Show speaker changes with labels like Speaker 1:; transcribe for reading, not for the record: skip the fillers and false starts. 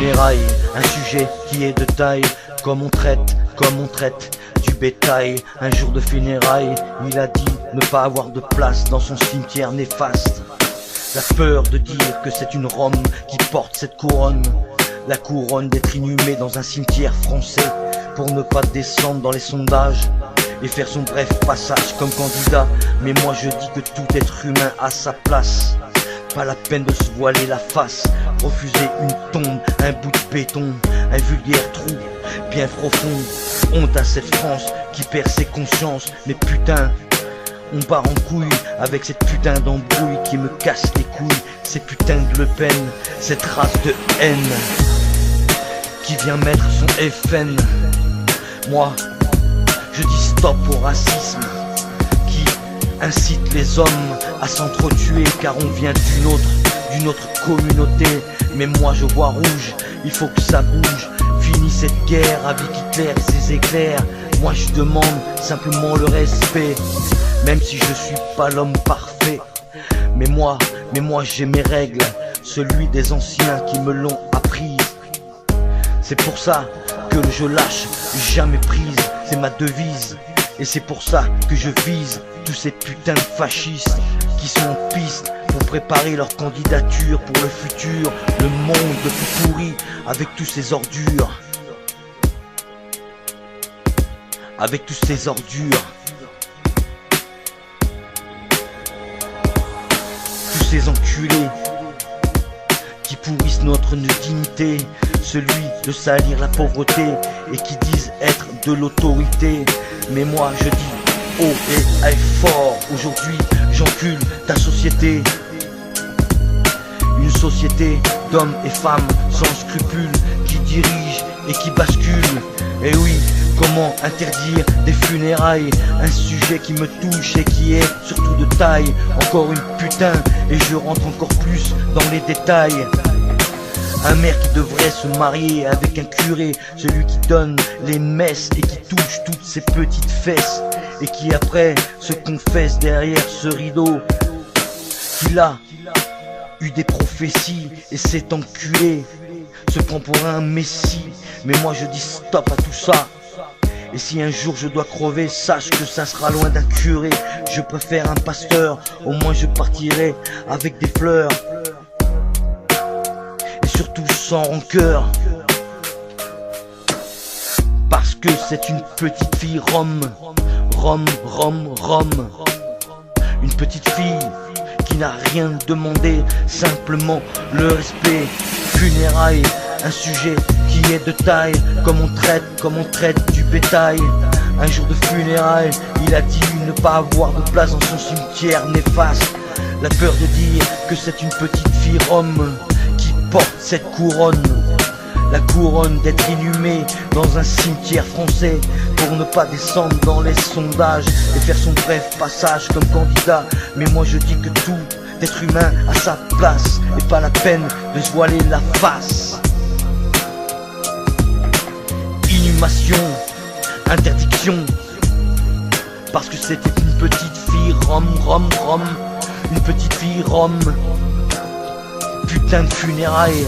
Speaker 1: funérailles, un sujet qui est de taille. Comme on traite du bétail. Un jour de funérailles, il a dit ne pas avoir de place dans son cimetière néfaste. La peur de dire que c'est une Rome qui porte cette couronne. La couronne d'être inhumé dans un cimetière français, pour ne pas descendre dans les sondages et faire son bref passage comme candidat. Mais moi je dis que tout être humain a sa place. Pas la peine de se voiler la face, refuser une tombe, un bout de béton, un vulgaire trou bien profond. Honte à cette France qui perd ses consciences. Mais putain, on part en couille avec cette putain d'embrouille qui me casse les couilles. Ces putains de Le Pen, cette race de haine qui vient mettre son FN. Moi, je dis stop au racisme qui incite les hommes à s'entretuer, car on vient d'une autre communauté. Mais moi je vois rouge, il faut que ça bouge. Fini cette guerre avec Hitler et ses éclairs. Moi je demande simplement le respect, même si je suis pas l'homme parfait. Mais moi j'ai mes règles, celui des anciens qui me l'ont appris. C'est pour ça que je lâche jamais prise, c'est ma devise. Et c'est pour ça que je vise tous ces putains de fascistes qui sont en piste pour préparer leur candidature pour le futur. Le monde tout pourri avec tous ces ordures. Avec tous ces ordures. Tous ces enculés qui pourrissent notre dignité. Celui de salir la pauvreté et qui disent être de l'autorité. Mais moi je dis haut et fort, aujourd'hui j'encule ta société. Une société d'hommes et femmes sans scrupules qui dirigent et qui basculent. Et oui, comment interdire des funérailles, un sujet qui me touche et qui est surtout de taille. Encore une putain et je rentre encore plus dans les détails. Un maire qui devrait se marier avec un curé, celui qui donne les messes et qui touche toutes ses petites fesses, et qui après se confesse derrière ce rideau qu'il a eu des prophéties et s'est enculé, se prend pour un messie. Mais moi je dis stop à tout ça. Et si un jour je dois crever, sache que ça sera loin d'un curé. Je préfère un pasteur, au moins je partirai avec des fleurs. Surtout sans rancœur, parce que c'est une petite fille Rome. Une petite fille qui n'a rien demandé, simplement le respect. Funérailles, un sujet qui est de taille. Comme on traite du bétail. Un jour de funérailles, il a dit ne pas avoir de place dans son cimetière néfaste. La peur de dire que c'est une petite fille Rome porte cette couronne, la couronne d'être inhumé dans un cimetière français, pour ne pas descendre dans les sondages et faire son bref passage comme candidat. Mais moi je dis que tout être humain a sa place, et pas la peine de se voiler la face. Inhumation, interdiction, parce que c'était une petite fille Rome, une petite fille Rome. Putain de funérailles.